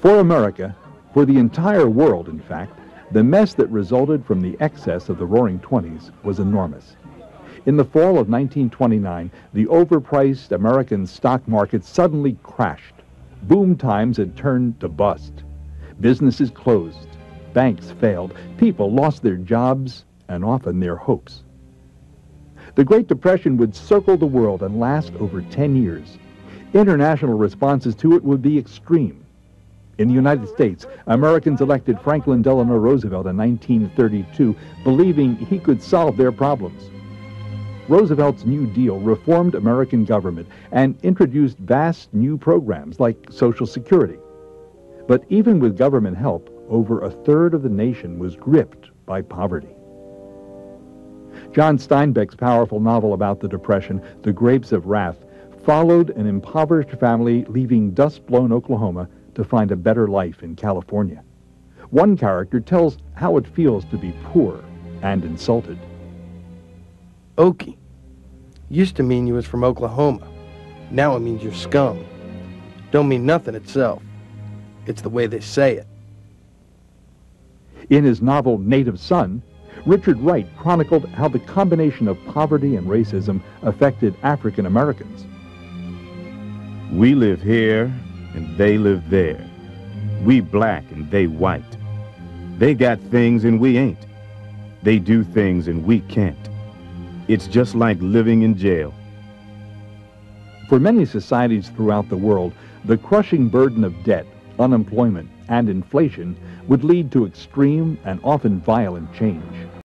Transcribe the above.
For America, for the entire world, in fact, the mess that resulted from the excess of the Roaring Twenties was enormous. In the fall of 1929, the overpriced American stock market suddenly crashed. Boom times had turned to bust. Businesses closed. Banks failed. People lost their jobs and often their hopes. The Great Depression would circle the world and last over 10 years. International responses to it would be extreme. In the United States, Americans elected Franklin Delano Roosevelt in 1932, believing he could solve their problems. Roosevelt's New Deal reformed American government and introduced vast new programs like Social Security. But even with government help, over a third of the nation was gripped by poverty. John Steinbeck's powerful novel about the Depression, The Grapes of Wrath, followed an impoverished family leaving dust-blown Oklahoma to find a better life in California. One character tells how it feels to be poor and insulted. Okie. Used to mean you was from Oklahoma. Now it means you're scum. Don't mean nothing itself. It's the way they say it. In his novel Native Son, Richard Wright chronicled how the combination of poverty and racism affected African Americans. We live here and they live there. We black and they white. They got things and we ain't. They do things and we can't. It's just like living in jail. For many societies throughout the world, the crushing burden of debt, unemployment, and inflation would lead to extreme and often violent change.